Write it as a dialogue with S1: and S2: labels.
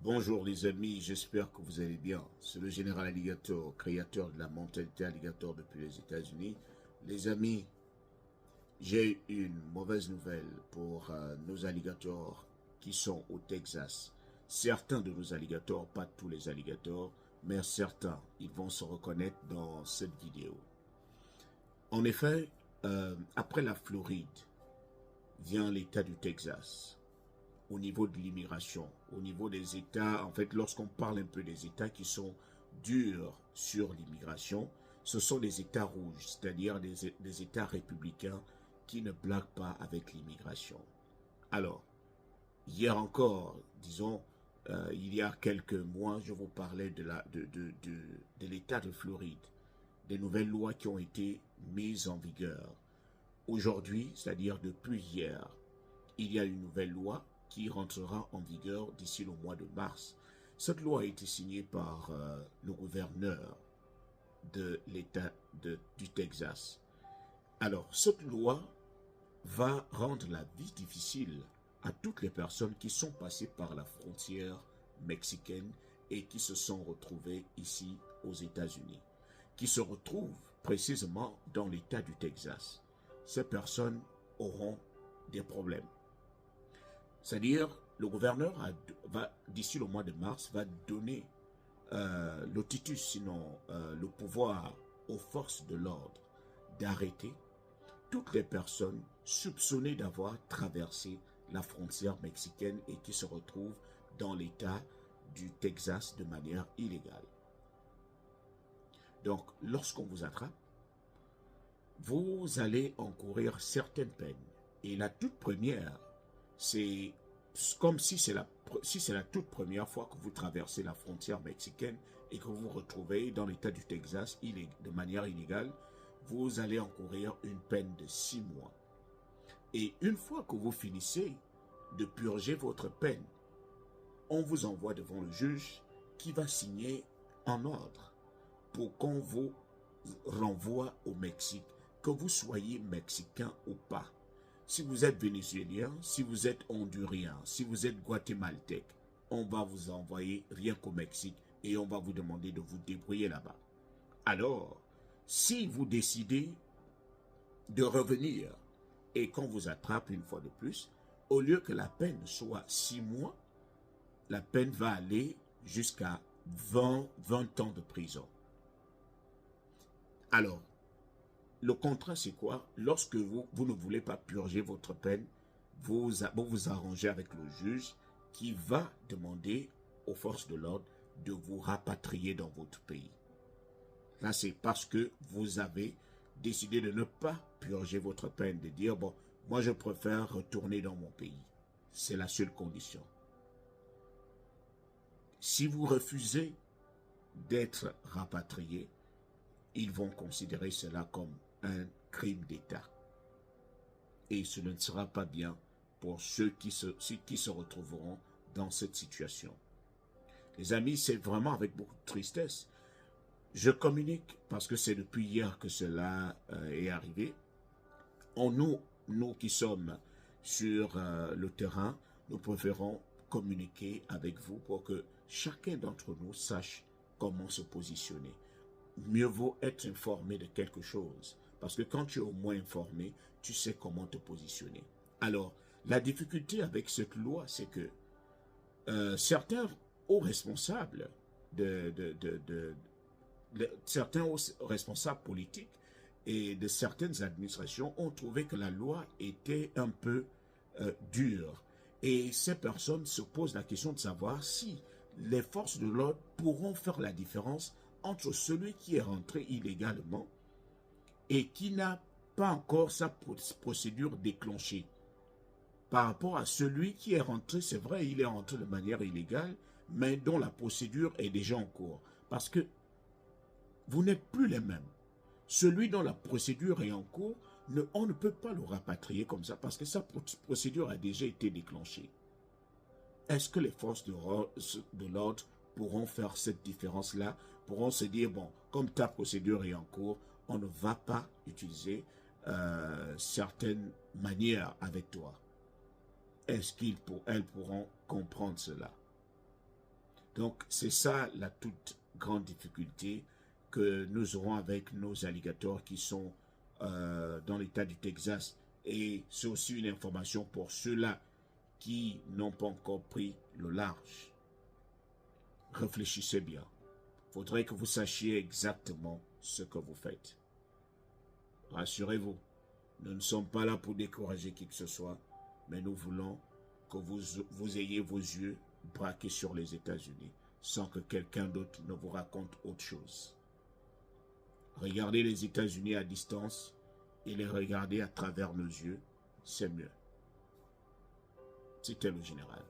S1: Bonjour les amis, j'espère que vous allez bien. C'est le général Alligator, créateur de la mentalité Alligator depuis les États-Unis. Les amis, j'ai une mauvaise nouvelle pour nos alligators qui sont au Texas. Certains de nos alligators, pas tous les alligators, mais certains, ils vont se reconnaître dans cette vidéo. En effet, après la Floride, vient l'État du Texas. Au niveau de l'immigration, au niveau des États, en fait, lorsqu'on parle un peu des États qui sont durs sur l'immigration, ce sont des États rouges, c'est-à-dire des États républicains qui ne blaguent pas avec l'immigration. Alors, hier encore, disons, il y a quelques mois, je vous parlais de l'État de Floride, des nouvelles lois qui ont été mises en vigueur. Aujourd'hui, c'est-à-dire depuis hier, il y a une nouvelle loi qui rentrera en vigueur d'ici le mois de mars. Cette loi a été signée par le gouverneur de l'État du Texas. Alors, cette loi va rendre la vie difficile à toutes les personnes qui sont passées par la frontière mexicaine et qui se sont retrouvées ici aux États-Unis, qui se retrouvent précisément dans l'État du Texas. Ces personnes auront des problèmes. C'est-à-dire, le gouverneur d'ici le mois de mars, va donner le titus, sinon le pouvoir aux forces de l'ordre d'arrêter toutes les personnes soupçonnées d'avoir traversé la frontière mexicaine et qui se retrouvent dans l'État du Texas de manière illégale. Donc, lorsqu'on vous attrape, vous allez encourir certaines peines. Et la toute première, c'est comme si c'est la toute première fois que vous traversez la frontière mexicaine et que vous vous retrouvez dans l'État du Texas de manière illégale, vous allez encourir une peine de 6 mois. Et une fois que vous finissez de purger votre peine, on vous envoie devant le juge qui va signer un ordre pour qu'on vous renvoie au Mexique, que vous soyez mexicain ou pas. Si vous êtes vénézuélien, si vous êtes hondurien, si vous êtes guatémaltèque, on va vous envoyer rien qu'au Mexique et on va vous demander de vous débrouiller là-bas. Alors, si vous décidez de revenir et qu'on vous attrape une fois de plus, au lieu que la peine soit 6 mois, la peine va aller jusqu'à 20 ans de prison. Alors, le contrat, c'est quoi? Lorsque vous ne voulez pas purger votre peine, vous vous arrangez avec le juge qui va demander aux forces de l'ordre de vous rapatrier dans votre pays. Là, c'est parce que vous avez décidé de ne pas purger votre peine, de dire, bon, moi je préfère retourner dans mon pays. C'est la seule condition. Si vous refusez d'être rapatrié, ils vont considérer cela comme un crime d'État. Et ce ne sera pas bien pour ceux qui se retrouveront dans cette situation. Les amis, c'est vraiment avec beaucoup de tristesse. Je communique parce que c'est depuis hier que cela est arrivé. Nous qui sommes sur le terrain, nous préférons communiquer avec vous pour que chacun d'entre nous sache comment se positionner. Mieux vaut être informé de quelque chose. Parce que quand tu es au moins informé, tu sais comment te positionner. Alors, la difficulté avec cette loi, c'est que certains hauts responsables certains hauts responsables politiques et de certaines administrations ont trouvé que la loi était un peu dure. Et ces personnes se posent la question de savoir si les forces de l'ordre pourront faire la différence entre celui qui est rentré illégalement et qui n'a pas encore sa procédure déclenchée. Par rapport à celui qui est rentré, c'est vrai, il est rentré de manière illégale, mais dont la procédure est déjà en cours. Parce que vous n'êtes plus les mêmes. Celui dont la procédure est en cours, on ne peut pas le rapatrier comme ça parce que sa procédure a déjà été déclenchée. Est-ce que les forces de l'ordre pourront faire cette différence-là, pourront se dire, bon, comme ta procédure est en cours, on ne va pas utiliser certaines manières avec toi. Est-ce qu'elles pourront comprendre cela? Donc, c'est ça la toute grande difficulté que nous aurons avec nos alligators qui sont dans l'État du Texas. Et c'est aussi une information pour ceux-là qui n'ont pas encore pris le large. Réfléchissez bien. Il faudrait que vous sachiez exactement ce que vous faites. Rassurez-vous, nous ne sommes pas là pour décourager qui que ce soit, mais nous voulons que vous ayez vos yeux braqués sur les États-Unis sans que quelqu'un d'autre ne vous raconte autre chose. Regardez les États-Unis à distance et les regarder à travers nos yeux, c'est mieux. C'était le général.